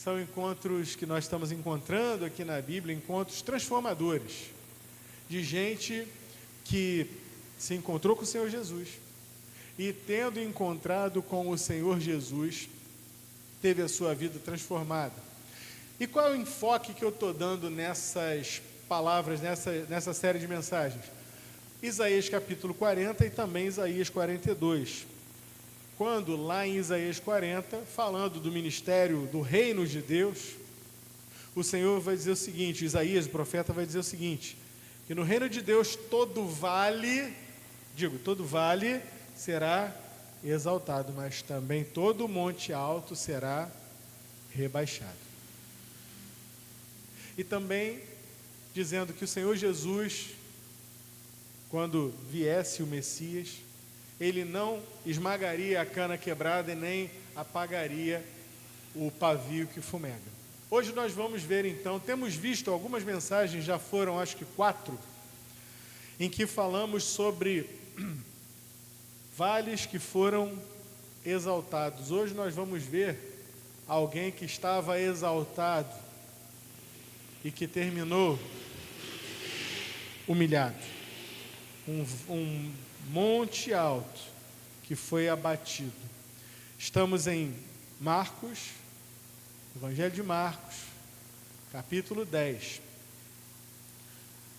São encontros que nós estamos encontrando aqui na Bíblia, encontros transformadores, de gente que se encontrou com o Senhor Jesus e, tendo encontrado com o Senhor Jesus, teve a sua vida transformada. E qual é o enfoque que eu estou dando nessas palavras, nessa série de mensagens? Isaías capítulo 40 e também Isaías 42. Quando lá em Isaías 40, falando do ministério do reino de Deus, o Senhor vai dizer o seguinte, Isaías, o profeta, vai dizer o seguinte, que no reino de Deus todo vale será exaltado, mas também todo monte alto será rebaixado. E também dizendo que o Senhor Jesus, quando viesse o Messias, ele não esmagaria a cana quebrada e nem apagaria o pavio que fumega. Hoje nós vamos ver então, temos visto algumas mensagens, já foram acho que 4, em que falamos sobre vales que foram exaltados. Hoje nós vamos ver alguém que estava exaltado e que terminou humilhado. Um monte alto que foi abatido. Estamos em Marcos, Evangelho de Marcos, capítulo 10,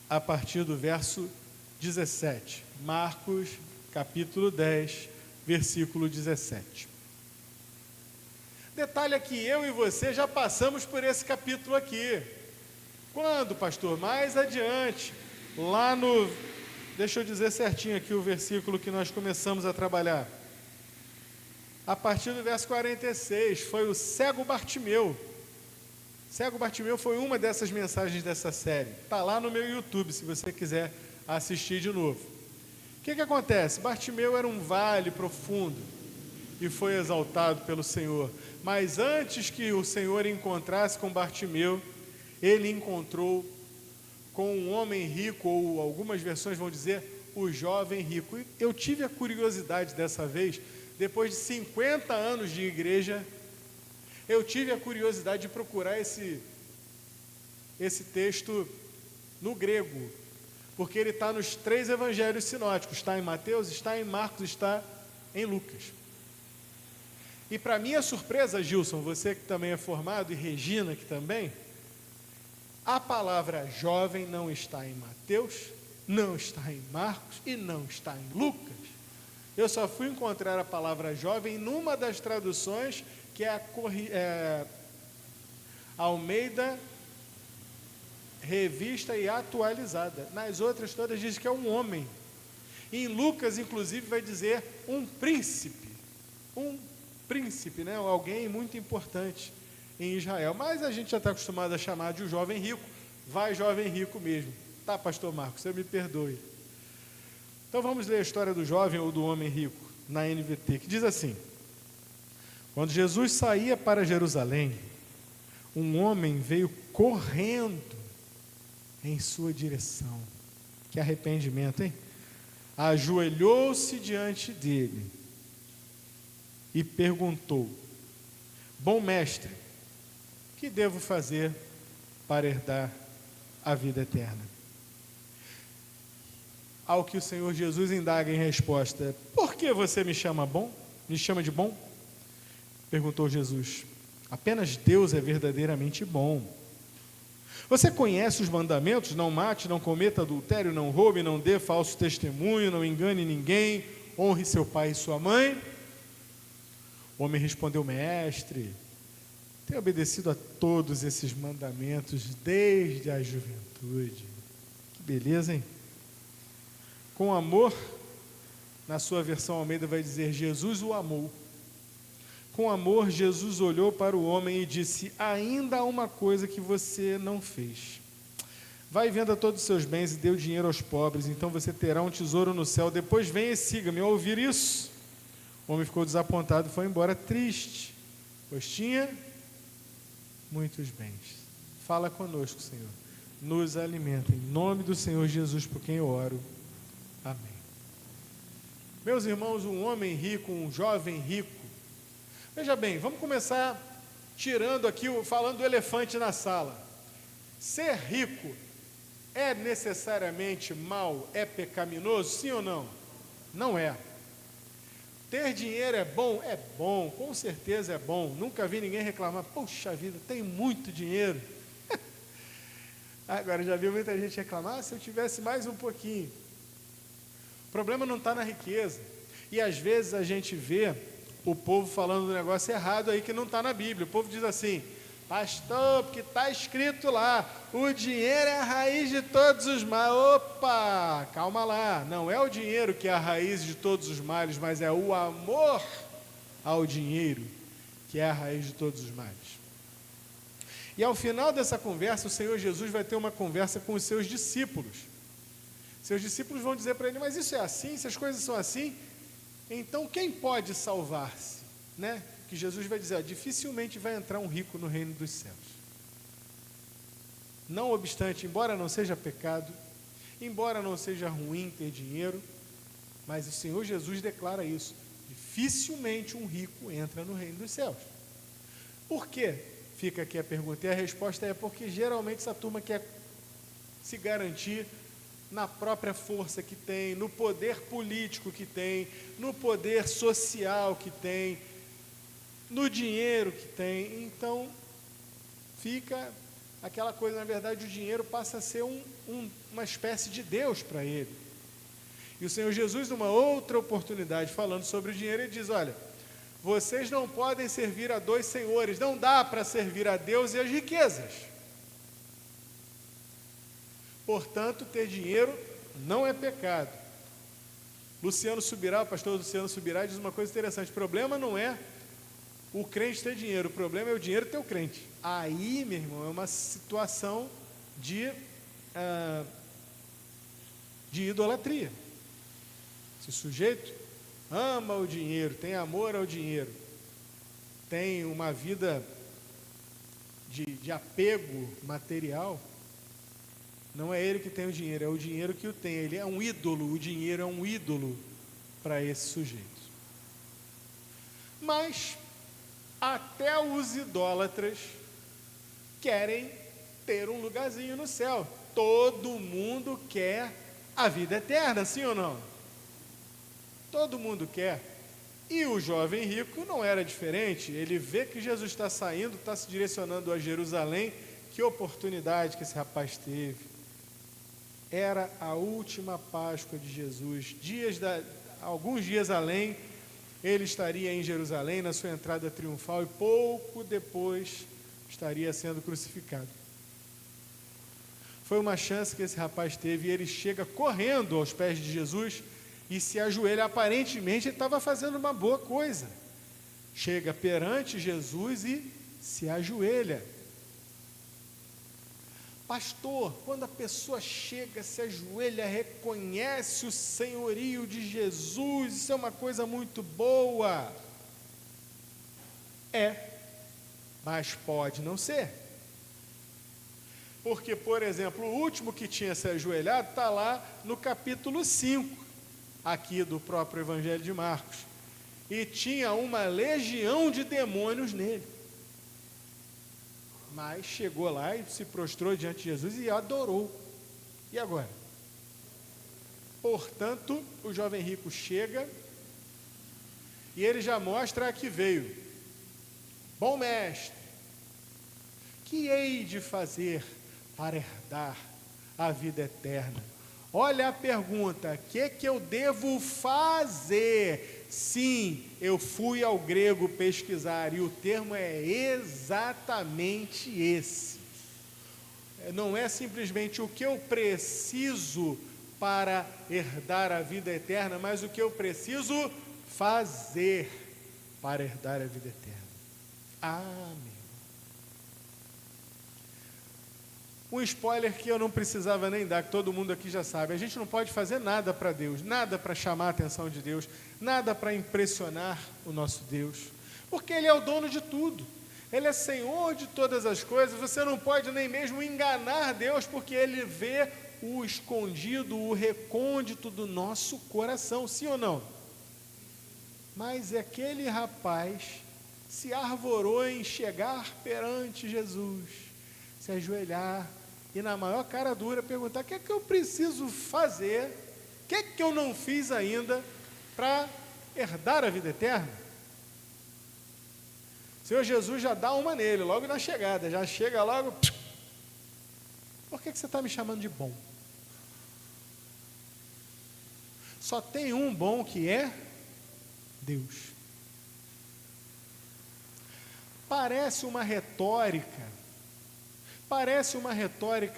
a partir do verso 17. Marcos, capítulo 10, versículo 17. Detalhe é que eu e você já passamos por esse capítulo aqui. Quando, pastor? Mais adiante, lá no... Deixa eu dizer certinho aqui o versículo que nós começamos a trabalhar. A partir do verso 46, foi o cego Bartimeu. Cego Bartimeu foi uma dessas mensagens dessa série. Está lá no meu YouTube, se você quiser assistir de novo. O que acontece? Bartimeu era um vale profundo e foi exaltado pelo Senhor. Mas antes que o Senhor encontrasse com Bartimeu, ele encontrou com um homem rico, ou algumas versões vão dizer, o jovem rico. E eu tive a curiosidade dessa vez, depois de 50 anos de igreja, eu tive a curiosidade de procurar esse texto no grego, porque ele está nos 3 evangelhos sinóticos, está em Mateus, está em Marcos, está em Lucas. E para minha surpresa, Gilson, você que também é formado, e Regina que também, a palavra jovem não está em Mateus, não está em Marcos e não está em Lucas. Eu só fui encontrar a palavra jovem numa das traduções, que é a Almeida Revista e Atualizada. Nas outras todas diz que é um homem. Em Lucas, inclusive, vai dizer um príncipe, né? Alguém muito importante em Israel, mas a gente já está acostumado a chamar de um jovem rico, vai jovem rico mesmo, tá, pastor Marcos, você me perdoe. Então vamos ler a história do jovem ou do homem rico, na NVT, que diz assim, quando Jesus saía para Jerusalém, um homem veio correndo em sua direção, que arrependimento, hein? Ajoelhou-se diante dele e perguntou, bom mestre, que devo fazer para herdar a vida eterna? Ao que o Senhor Jesus indaga em resposta, por que você me chama bom? Me chama de bom? Perguntou Jesus, apenas Deus é verdadeiramente bom. Você conhece os mandamentos? Não mate, não cometa adultério, não roube, não dê falso testemunho, não engane ninguém, honre seu pai e sua mãe. O homem respondeu, mestre, tenho obedecido a todos esses mandamentos desde a juventude. Que beleza, hein? Com amor, na sua versão Almeida vai dizer, Jesus o amou. Com amor, Jesus olhou para o homem e disse, ainda há uma coisa que você não fez. Vai e venda todos os seus bens e dê o dinheiro aos pobres, então você terá um tesouro no céu. Depois venha e siga-me. Ao ouvir isso, o homem ficou desapontado e foi embora triste, pois tinha muitos bens. Fala conosco, Senhor. Nos alimenta. Em nome do Senhor Jesus, por quem eu oro. Amém. Meus irmãos, um homem rico, um jovem rico. Veja bem, vamos começar tirando aqui, falando do elefante na sala. Ser rico é necessariamente mal, é pecaminoso, sim ou não? Não é. Ter dinheiro é bom, com certeza é bom. Nunca vi ninguém reclamar, poxa vida, tem muito dinheiro. Agora, já vi muita gente reclamar, se eu tivesse mais um pouquinho. O problema não está na riqueza. E às vezes a gente vê o povo falando um negócio errado aí que não está na Bíblia. O povo diz assim, pastor, porque está escrito lá, o dinheiro é a raiz de todos os males. Opa, calma lá, não é o dinheiro que é a raiz de todos os males, mas é o amor ao dinheiro que é a raiz de todos os males. E ao final dessa conversa, o Senhor Jesus vai ter uma conversa com os seus discípulos. Seus discípulos vão dizer para ele, mas isso é assim, se as coisas são assim, então quem pode salvar-se? Né? Que Jesus vai dizer, dificilmente vai entrar um rico no reino dos céus. Não obstante, embora não seja pecado, embora não seja ruim ter dinheiro, mas o Senhor Jesus declara isso, dificilmente um rico entra no reino dos céus. Por quê? Fica aqui a pergunta, e a resposta é porque geralmente essa turma quer se garantir na própria força que tem, no poder político que tem, no poder social que tem, no dinheiro que tem. Então, fica aquela coisa, na verdade, o dinheiro passa a ser uma espécie de Deus para ele. E o Senhor Jesus, numa outra oportunidade, falando sobre o dinheiro, ele diz, olha, vocês não podem servir a dois senhores, não dá para servir a Deus e as riquezas. Portanto, ter dinheiro não é pecado. Luciano Subirá, o pastor Luciano Subirá, diz uma coisa interessante, o problema não é o crente ter dinheiro, o problema é o dinheiro ter o crente. Aí, meu irmão, é uma situação de idolatria. Se o sujeito ama o dinheiro, tem amor ao dinheiro, tem uma vida de apego material, não é ele que tem o dinheiro, é o dinheiro que o tem. Ele é um ídolo, o dinheiro é um ídolo para esse sujeito. Mas até os idólatras querem ter um lugarzinho no céu. Todo mundo quer a vida eterna, sim ou não? Todo mundo quer. E o jovem rico não era diferente. Ele vê que Jesus está saindo, está se direcionando a Jerusalém. Que oportunidade que esse rapaz teve. Era a última Páscoa de Jesus. Alguns dias além, ele estaria em Jerusalém, na sua entrada triunfal, e pouco depois estaria sendo crucificado. Foi uma chance que esse rapaz teve, e ele chega correndo aos pés de Jesus, e se ajoelha, aparentemente ele estava fazendo uma boa coisa. Chega perante Jesus e se ajoelha. Pastor, quando a pessoa chega, se ajoelha, reconhece o senhorio de Jesus, isso é uma coisa muito boa. Mas pode não ser. Porque, por exemplo, o último que tinha se ajoelhado está lá no capítulo 5, aqui do próprio Evangelho de Marcos. E tinha uma legião de demônios nele. Mas chegou lá e se prostrou diante de Jesus e adorou. E agora? Portanto, o jovem rico chega e ele já mostra a que veio. Bom mestre, que hei de fazer para herdar a vida eterna? Olha a pergunta, o que eu devo fazer? Sim, eu fui ao grego pesquisar e o termo é exatamente esse. Não é simplesmente o que eu preciso para herdar a vida eterna, mas o que eu preciso fazer para herdar a vida eterna. Amém. Um spoiler que eu não precisava nem dar, que todo mundo aqui já sabe. A gente não pode fazer nada para Deus, nada para chamar a atenção de Deus, nada para impressionar o nosso Deus, porque Ele é o dono de tudo. Ele é Senhor de todas as coisas. Você não pode nem mesmo enganar Deus, porque Ele vê o escondido, o recôndito do nosso coração, sim ou não? Mas aquele rapaz se arvorou em chegar perante Jesus, se ajoelhar e na maior cara dura perguntar: o que é que eu preciso fazer, o que é que eu não fiz ainda para herdar a vida eterna? O Senhor Jesus já dá uma nele, logo na chegada, já chega logo: por que você está me chamando de bom? Só tem um bom, que é Deus. Parece uma retórica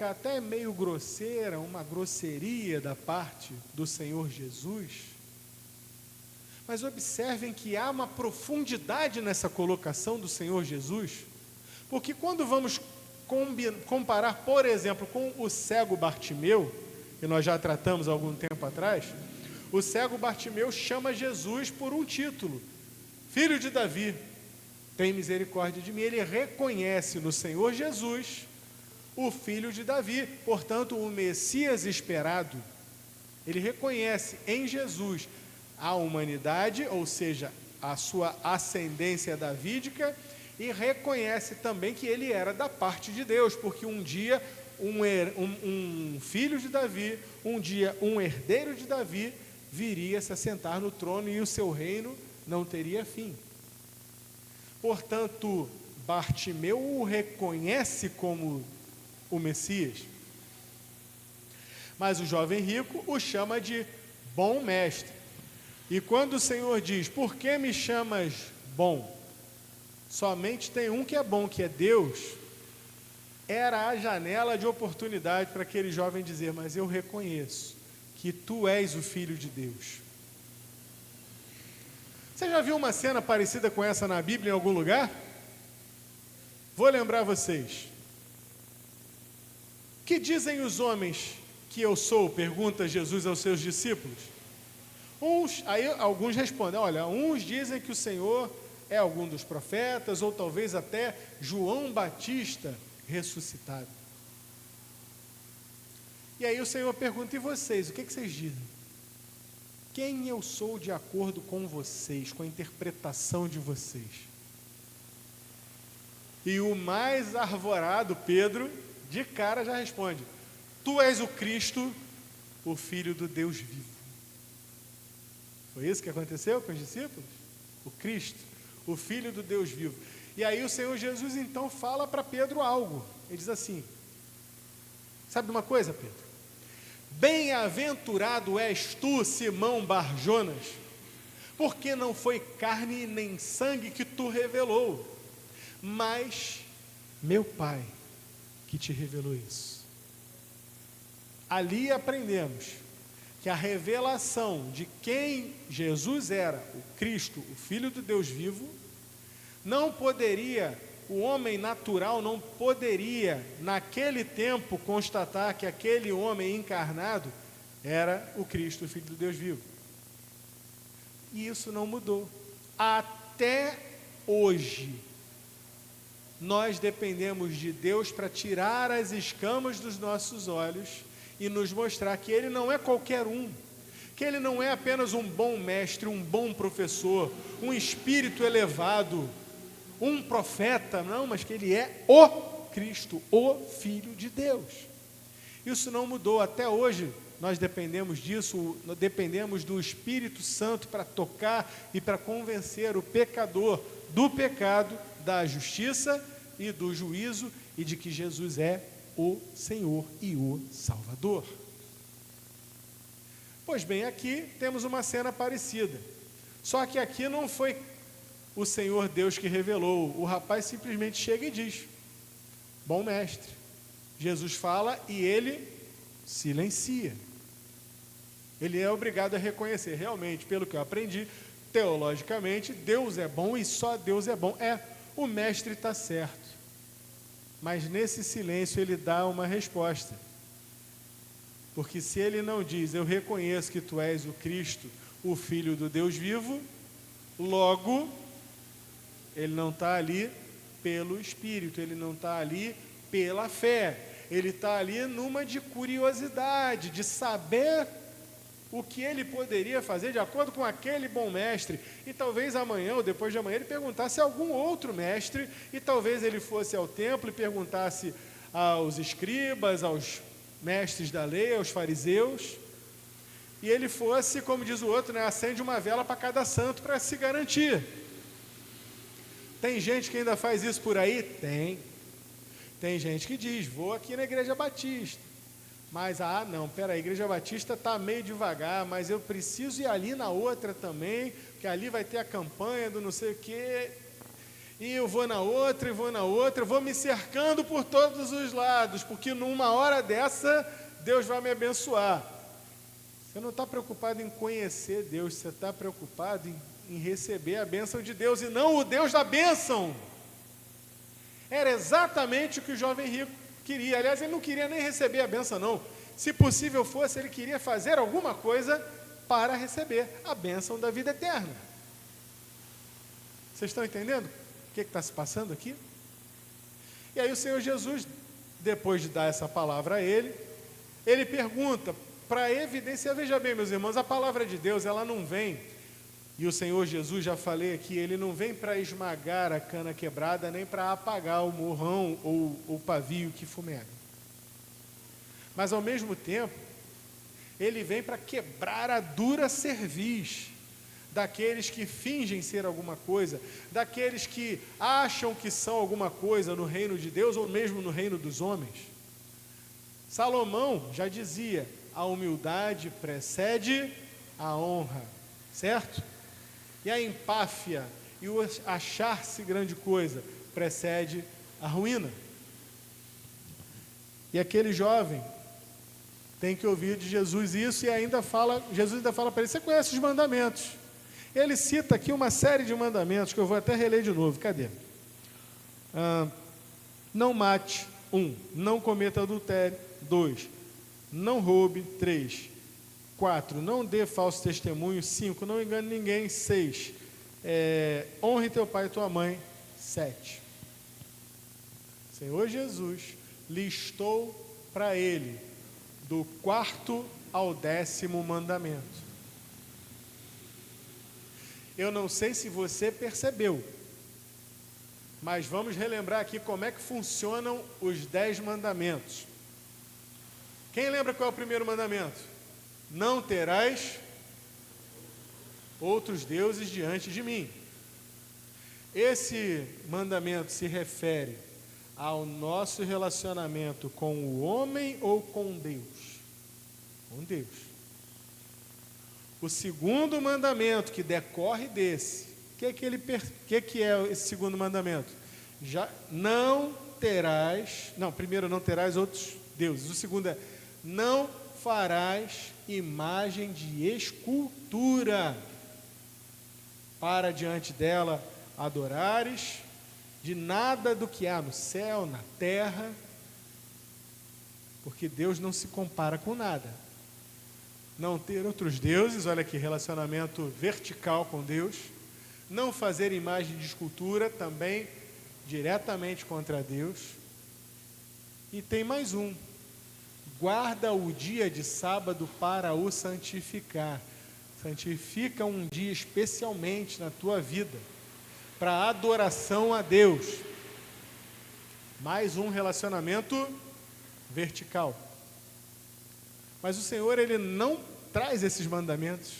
até meio grosseira, uma grosseria da parte do Senhor Jesus, mas observem que há uma profundidade nessa colocação do Senhor Jesus, porque quando vamos comparar, por exemplo, com o cego Bartimeu, que nós já tratamos há algum tempo atrás, o cego Bartimeu chama Jesus por um título: Filho de Davi, tem misericórdia de mim. Ele reconhece no Senhor Jesus o Filho de Davi, portanto, o Messias esperado. Ele reconhece em Jesus a humanidade, ou seja, a sua ascendência davídica, e reconhece também que ele era da parte de Deus, porque um dia um filho de Davi, um dia um herdeiro de Davi, viria se assentar no trono e o seu reino não teria fim. Portanto, Bartimeu o reconhece como o Messias, mas o jovem rico o chama de bom mestre. E quando o Senhor diz: por que me chamas bom? Somente tem um que é bom, que é Deus. Era a janela de oportunidade para aquele jovem dizer: mas eu reconheço que tu és o Filho de Deus. Você já viu uma cena parecida com essa na Bíblia em algum lugar? Vou lembrar vocês. Que dizem os homens que eu sou? Pergunta Jesus aos seus discípulos. Aí alguns respondem: olha, uns dizem que o Senhor é algum dos profetas, ou talvez até João Batista ressuscitado. E aí o Senhor pergunta: e vocês, o que vocês dizem? Quem eu sou de acordo com vocês, com a interpretação de vocês? E o mais arvorado, Pedro, de cara já responde: tu és o Cristo, o Filho do Deus vivo. Foi isso que aconteceu com os discípulos? O Cristo, o Filho do Deus vivo. E aí o Senhor Jesus então fala para Pedro algo. Ele diz assim: sabe uma coisa, Pedro? Bem-aventurado és tu, Simão Barjonas, porque não foi carne nem sangue que tu revelou, mas meu Pai que te revelou isso. Ali aprendemos que a revelação de quem Jesus era, o Cristo, o Filho do Deus vivo, não poderia, o homem natural não poderia, naquele tempo, constatar que aquele homem encarnado era o Cristo, o Filho do Deus vivo. E isso não mudou. Até hoje, nós dependemos de Deus para tirar as escamas dos nossos olhos e nos mostrar que Ele não é qualquer um, que Ele não é apenas um bom mestre, um bom professor, um espírito elevado, um profeta, não, mas que Ele é o Cristo, o Filho de Deus. Isso não mudou. Até hoje nós dependemos disso, nós dependemos do Espírito Santo para tocar e para convencer o pecador do pecado, da justiça e do juízo, e de que Jesus é o Senhor e o Salvador. Pois bem, aqui temos uma cena parecida, só que aqui não foi o Senhor Deus que revelou. O rapaz simplesmente chega e diz: bom mestre. Jesus fala e ele silencia. Ele é obrigado a reconhecer: realmente, pelo que eu aprendi, teologicamente, Deus é bom e só Deus é bom. O mestre está certo. Mas nesse silêncio ele dá uma resposta. Porque se ele não diz: eu reconheço que tu és o Cristo, o Filho do Deus vivo, logo, ele não está ali pelo Espírito, ele não está ali pela fé, ele está ali numa de curiosidade, de saber o que ele poderia fazer de acordo com aquele bom mestre. E talvez amanhã ou depois de amanhã ele perguntasse a algum outro mestre, e talvez ele fosse ao templo e perguntasse aos escribas, aos mestres da lei, aos fariseus, e ele fosse, como diz o outro, né, acende uma vela para cada santo para se garantir. Tem gente que ainda faz isso por aí? Tem gente que diz, vou aqui na Igreja Batista, mas, não, peraí, a Igreja Batista está meio devagar, mas eu preciso ir ali na outra também, que ali vai ter a campanha do não sei o quê, e eu vou na outra, eu vou me cercando por todos os lados, porque numa hora dessa, Deus vai me abençoar. Você não está preocupado em conhecer Deus, você está preocupado em receber a bênção de Deus, e não o Deus da bênção. Era exatamente o que o jovem rico queria. Aliás, ele não queria nem receber a bênção, não. Se possível fosse, ele queria fazer alguma coisa para receber a bênção da vida eterna. Vocês estão entendendo o que está se passando aqui? E aí o Senhor Jesus, depois de dar essa palavra a ele pergunta, para evidenciar, veja bem, meus irmãos, a palavra de Deus, ela não vem, e o Senhor Jesus, já falei aqui, ele não vem para esmagar a cana quebrada, nem para apagar o morrão ou o pavio que fumega. Mas ao mesmo tempo, ele vem para quebrar a dura cerviz daqueles que fingem ser alguma coisa, daqueles que acham que são alguma coisa no reino de Deus ou mesmo no reino dos homens. Salomão já dizia, a humildade precede a honra, certo? E a empáfia e o achar-se grande coisa precede a ruína. E aquele jovem tem que ouvir de Jesus isso, e Jesus ainda fala para ele, você conhece os mandamentos? Ele cita aqui uma série de mandamentos, que eu vou até reler de novo, cadê? Não mate, 1, não cometa adultério, 2, não roube, 3, 4, não dê falso testemunho, 5, não engane ninguém, 6, honre teu pai e tua mãe, 7. O Senhor Jesus listou para ele, do 4º ao 10º mandamento. Eu não sei se você percebeu, mas vamos relembrar aqui como é que funcionam os 10 mandamentos. Quem lembra qual é o primeiro mandamento? Não terás outros deuses diante de mim. Esse mandamento se refere ao nosso relacionamento com o homem ou com Deus? Com Deus. O segundo mandamento que decorre desse, que é esse segundo mandamento? Primeiro, não terás outros deuses. O segundo é, não farás imagem de escultura para diante dela adorares, de nada do que há no céu, na terra, porque Deus não se compara com nada. Não ter outros deuses, olha aqui, relacionamento vertical com Deus. Não fazer imagem de escultura, também diretamente contra Deus. E tem mais um. Guarda o dia de sábado para o santificar. Santifica um dia especialmente na tua vida, para adoração a Deus. Mais um relacionamento vertical. Mas o Senhor, ele não traz esses mandamentos.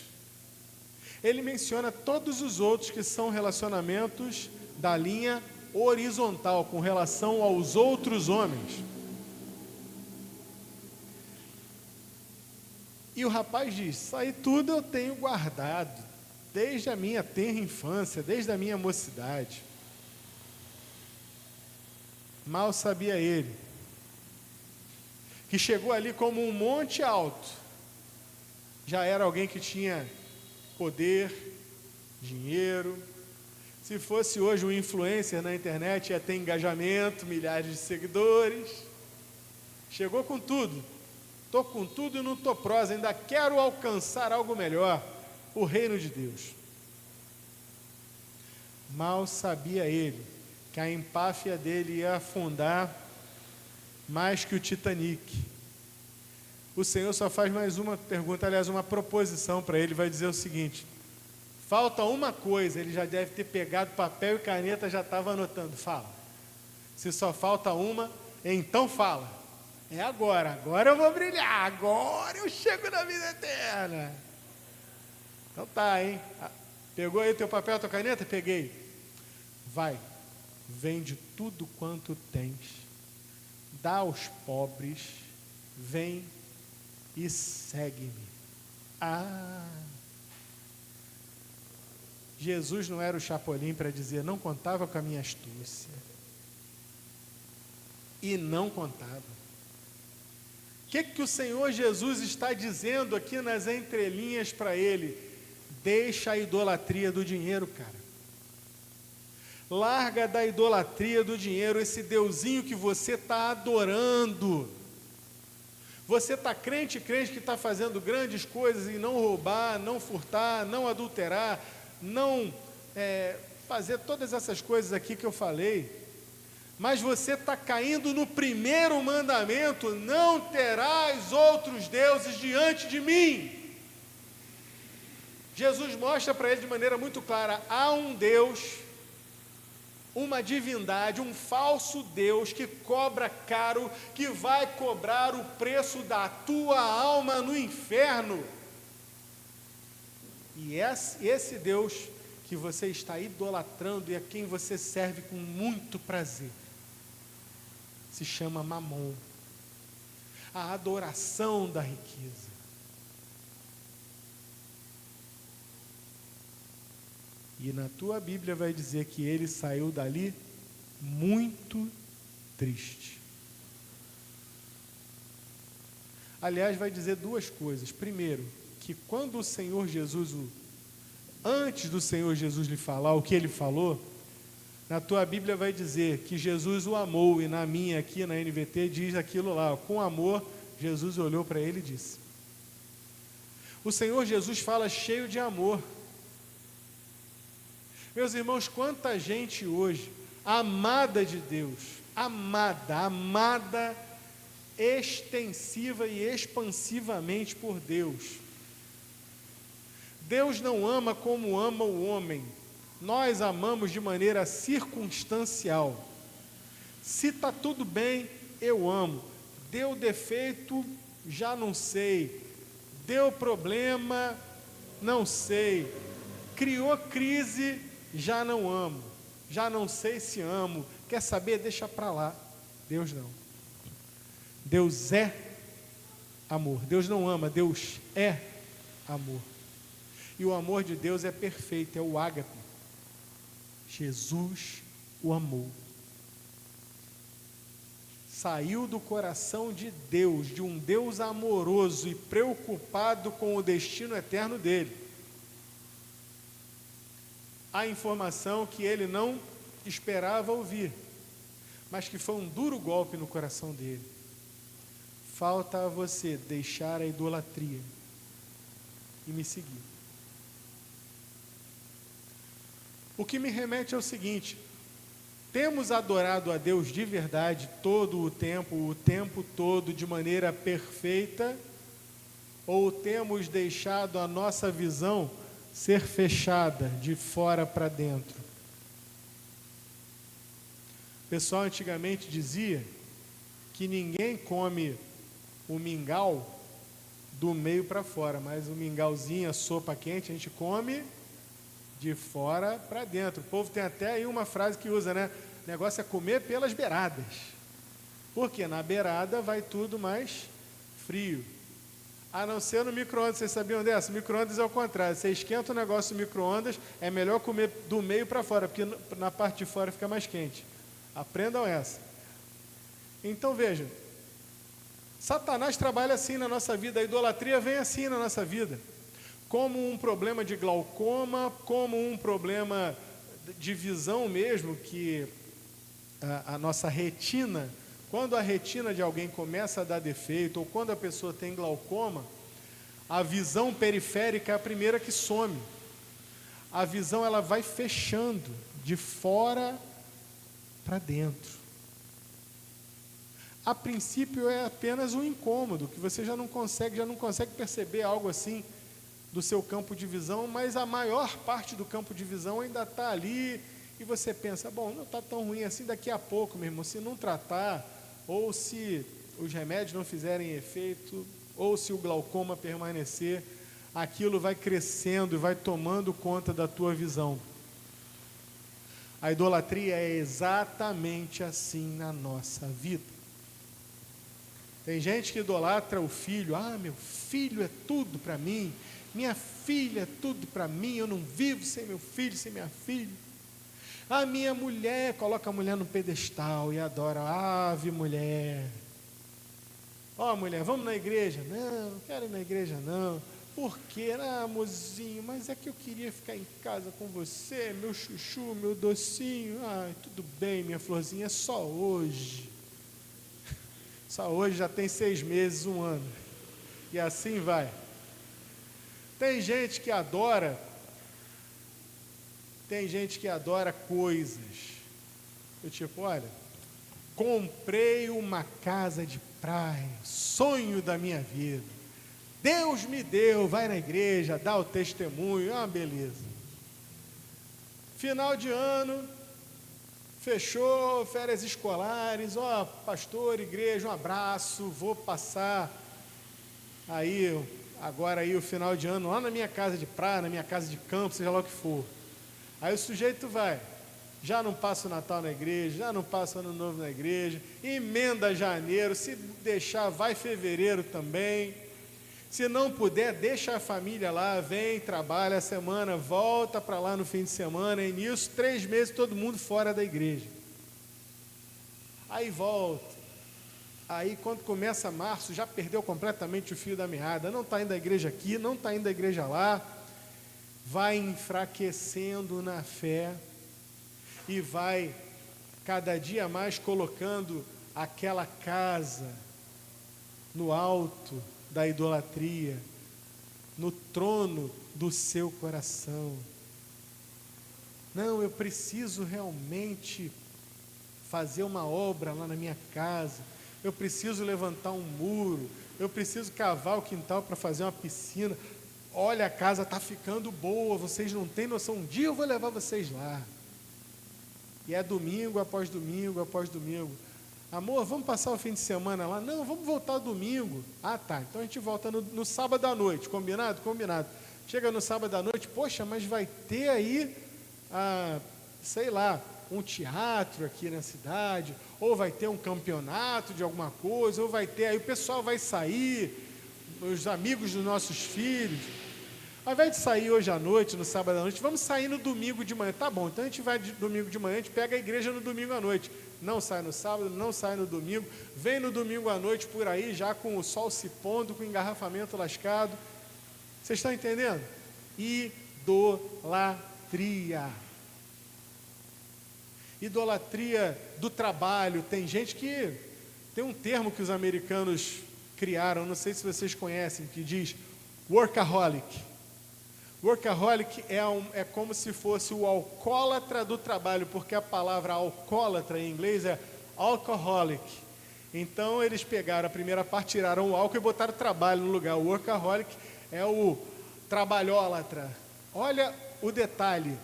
Ele menciona todos os outros que são relacionamentos da linha horizontal, com relação aos outros homens. E o rapaz diz, isso aí tudo eu tenho guardado, desde a minha tenra infância, desde a minha mocidade. Mal sabia ele, que chegou ali como um monte alto, já era alguém que tinha poder, dinheiro. Se fosse hoje um influencer na internet, ia ter engajamento, milhares de seguidores. Chegou com tudo. Estou com tudo e não estou prosa, ainda quero alcançar algo melhor, o reino de Deus. Mal sabia ele que a empáfia dele ia afundar mais que o Titanic. o Senhor só faz mais uma pergunta, aliás, uma proposição para ele, vai dizer o seguinte: falta uma coisa. Ele já deve ter pegado papel e caneta, já estava anotando. Fala. Se só falta uma, então fala. É agora eu vou brilhar, agora eu chego na vida eterna. Então tá, hein? Pegou aí teu papel, tua caneta? Peguei. Vai, vende tudo quanto tens, dá aos pobres, vem e segue-me. Jesus não era o Chapolin para dizer, não contava com a minha astúcia. E não contava. O que o Senhor Jesus está dizendo aqui nas entrelinhas para ele? Deixa a idolatria do dinheiro, cara. Larga da idolatria do dinheiro, esse deusinho que você está adorando. Você está crente que está fazendo grandes coisas em não roubar, não furtar, não adulterar, não fazer todas essas coisas aqui que eu falei. Mas você está caindo no primeiro mandamento: não terás outros deuses diante de mim. Jesus mostra para ele de maneira muito clara: há um Deus, uma divindade, um falso Deus que cobra caro, que vai cobrar o preço da tua alma no inferno. E esse Deus que você está idolatrando e a quem você serve com muito prazer se chama Mamon, a adoração da riqueza. E na tua Bíblia vai dizer que ele saiu dali muito triste. Aliás, vai dizer duas coisas. Primeiro, que quando o Senhor Jesus, antes do Senhor Jesus lhe falar o que ele falou, na tua Bíblia vai dizer que Jesus o amou, e na minha aqui, na NVT, diz aquilo lá: com amor, Jesus olhou para ele e disse. O Senhor Jesus fala cheio de amor. Meus irmãos, quanta gente hoje, amada de Deus, amada extensiva e expansivamente por Deus. Deus não ama como ama o homem. Nós amamos de maneira circunstancial. Se está tudo bem, eu amo. Deu defeito, já não sei. Deu problema, não sei. Criou crise, já não amo. Já não sei se amo. Quer saber? Deixa para lá. Deus não. Deus é amor. Deus não ama, Deus é amor. E o amor de Deus é perfeito, é o ágape. Jesus o amou. Saiu do coração de Deus, de um Deus amoroso e preocupado com o destino eterno dele, a informação que ele não esperava ouvir, mas que foi um duro golpe no coração dele. Falta a você deixar a idolatria e me seguir. O que me remete ao seguinte: temos adorado a Deus de verdade todo o tempo todo, de maneira perfeita, ou temos deixado a nossa visão ser fechada de fora para dentro? O pessoal antigamente dizia que ninguém come o mingau do meio para fora, mas o mingauzinho, a sopa quente, a gente come de fora para dentro. O povo tem até aí uma frase que usa, né? O negócio é comer pelas beiradas. Porque na beirada vai tudo mais frio. A não ser no micro-ondas. Vocês sabiam dessa? Micro-ondas é o contrário. Você esquenta o negócio no micro-ondas, é melhor comer do meio para fora, porque na parte de fora fica mais quente. Aprendam essa. Então vejam, Satanás trabalha assim na nossa vida, a idolatria vem assim na nossa vida. Como um problema de glaucoma, como um problema de visão mesmo, que a nossa retina, quando a retina de alguém começa a dar defeito, ou quando a pessoa tem glaucoma, a visão periférica é a primeira que some. A visão ela vai fechando de fora para dentro. a princípio é apenas um incômodo, que você já não consegue perceber algo assim do seu campo de visão, mas a maior parte do campo de visão ainda está ali, e você pensa, bom, não está tão ruim assim, daqui a pouco, meu irmão, se não tratar, ou se os remédios não fizerem efeito, ou se o glaucoma permanecer, aquilo vai crescendo e vai tomando conta da tua visão. A idolatria é exatamente assim na nossa vida. Tem gente que idolatra o filho. Ah, meu filho é tudo para mim, minha filha é tudo para mim, eu não vivo sem meu filho, sem minha filha. A minha mulher, coloca a mulher no pedestal e adora. Ave mulher. Ó, mulher, vamos na igreja? Não quero ir na igreja não. Por quê? Ah, mozinho, mas é que eu queria ficar em casa com você, meu chuchu, meu docinho. Ai, tudo bem, minha florzinha, é só hoje. Só hoje, já tem 6 meses, 1 ano. E assim vai. Tem gente que adora coisas. Eu tipo, olha, comprei uma casa de praia, sonho da minha vida. Deus me deu, vai na igreja, dá o testemunho, é uma beleza. Final de ano, fechou, férias escolares, ó, pastor, igreja, um abraço, vou passar aí, agora aí o final de ano, lá na minha casa de praia, na minha casa de campo, seja lá o que for. Aí o sujeito vai, já não passa o Natal na igreja, já não passa o Ano Novo na igreja, emenda janeiro, se deixar, vai fevereiro também. Se não puder, deixa a família lá, vem, trabalha a semana, volta para lá no fim de semana, e nisso, 3 meses, todo mundo fora da igreja. Aí volta. Aí quando começa março, já perdeu completamente o fio da meada, não está indo à igreja aqui, não está indo à igreja lá, vai enfraquecendo na fé, e vai cada dia mais colocando aquela casa no alto da idolatria, no trono do seu coração. Não, eu preciso realmente fazer uma obra lá na minha casa, eu preciso levantar um muro, eu preciso cavar o quintal para fazer uma piscina. Olha, a casa está ficando boa, vocês não têm noção, um dia eu vou levar vocês lá. E é domingo após domingo após domingo. Amor, vamos passar o fim de semana lá? Não, vamos voltar domingo. Ah, tá, então a gente volta no sábado à noite, combinado? Combinado. Chega no sábado à noite, poxa, mas vai ter aí, sei lá, um teatro aqui na cidade, ou vai ter um campeonato de alguma coisa, ou vai ter, aí o pessoal vai sair, os amigos dos nossos filhos. Ao invés de sair hoje à noite, no sábado à noite, vamos sair no domingo de manhã. Tá bom, então a gente vai de domingo de manhã, a gente pega a igreja no domingo à noite. Não sai no sábado, não sai no domingo, vem no domingo à noite por aí, já com o sol se pondo, com o engarrafamento lascado. Vocês estão entendendo? Idolatria. Idolatria do trabalho. Tem gente que, tem um termo que os americanos criaram, não sei se vocês conhecem, que diz workaholic. Workaholic é como se fosse o alcoólatra do trabalho, porque a palavra alcoólatra em inglês é alcoholic. Então eles pegaram a primeira parte, tiraram o álcool e botaram trabalho no lugar. O workaholic é o trabalhólatra. Olha o detalhe,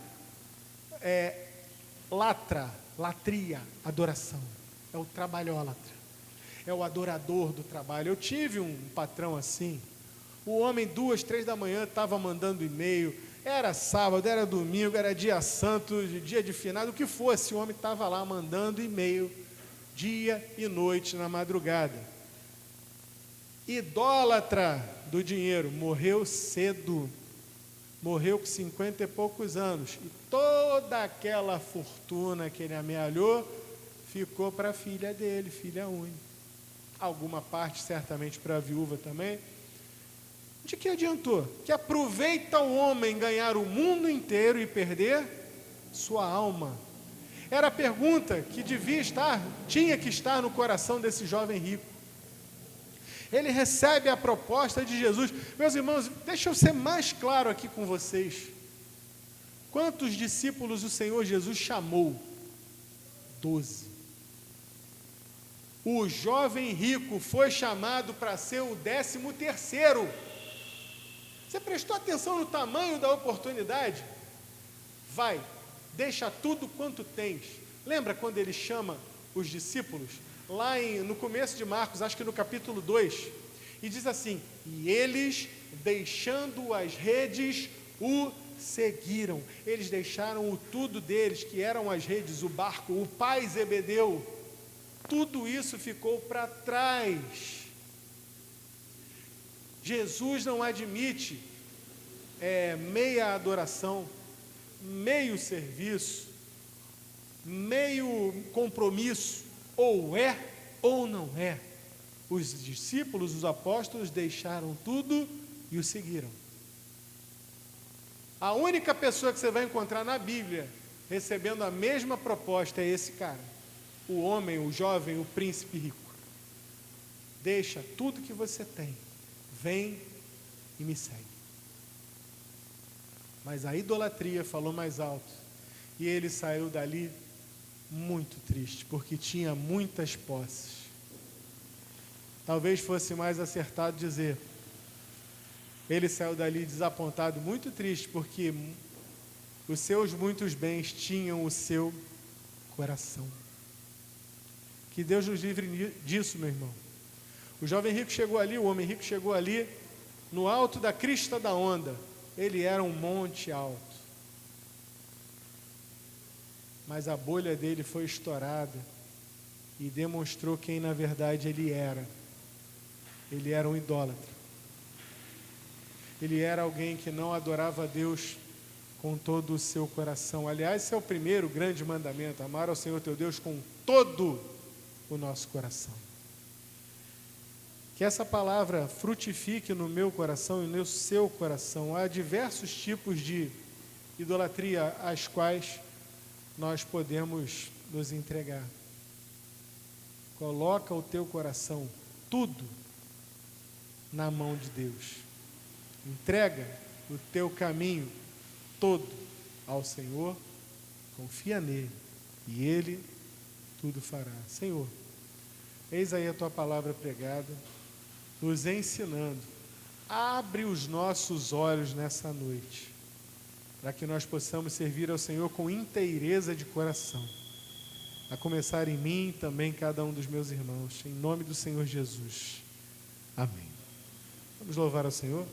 latria, adoração. É o trabalhólatra, é o adorador do trabalho. Eu tive um patrão assim. O homem 2, 3 da manhã estava mandando e-mail, era sábado, era domingo, era dia santo, dia de finado, o que fosse, o homem estava lá mandando e-mail, dia e noite na madrugada. Idólatra do dinheiro, morreu cedo, morreu com 50 e poucos anos, e toda aquela fortuna que ele amealhou, ficou para a filha dele, filha única. Alguma parte certamente para a viúva também. De que adiantou? Que aproveita o homem ganhar o mundo inteiro e perder sua alma. Era a pergunta que tinha que estar no coração desse jovem rico. Ele recebe a proposta de Jesus. Meus irmãos, deixa eu ser mais claro aqui com vocês. Quantos discípulos o Senhor Jesus chamou? 12. O jovem rico foi chamado para ser o 13º. Você prestou atenção no tamanho da oportunidade? Vai, deixa tudo quanto tens. Lembra quando ele chama os discípulos? Lá no começo de Marcos, acho que no capítulo 2, e diz assim: e eles, deixando as redes, o seguiram. Eles deixaram o tudo deles, que eram as redes, o barco, o pai Zebedeu. Tudo isso ficou para trás. Jesus não admite meia adoração, meio serviço, meio compromisso, ou é ou não é. Os discípulos, os apóstolos deixaram tudo e o seguiram. A única pessoa que você vai encontrar na Bíblia recebendo a mesma proposta é esse cara, o homem, o jovem, o príncipe rico. Deixa tudo que você tem, vem e me segue. Mas a idolatria falou mais alto, e ele saiu dali muito triste, porque tinha muitas posses. Talvez fosse mais acertado dizer, ele saiu dali desapontado, muito triste, porque os seus muitos bens tinham o seu coração. Que Deus nos livre disso, meu irmão. O jovem rico chegou ali, o homem rico chegou ali, no alto da crista da onda. Ele era um monte alto. Mas a bolha dele foi estourada e demonstrou quem na verdade ele era. Ele era um idólatra. Ele era alguém que não adorava a Deus com todo o seu coração. Aliás, esse é o primeiro grande mandamento: amar ao Senhor teu Deus com todo o nosso coração. Que essa palavra frutifique no meu coração e no seu coração. Há diversos tipos de idolatria às quais nós podemos nos entregar. Coloca o teu coração, tudo, na mão de Deus. Entrega o teu caminho todo ao Senhor, confia nele e Ele tudo fará. Senhor, eis aí a tua palavra pregada, nos ensinando. Abre os nossos olhos nessa noite, para que nós possamos servir ao Senhor com inteireza de coração, a começar em mim e também cada um dos meus irmãos, em nome do Senhor Jesus. Amém. Vamos louvar ao Senhor?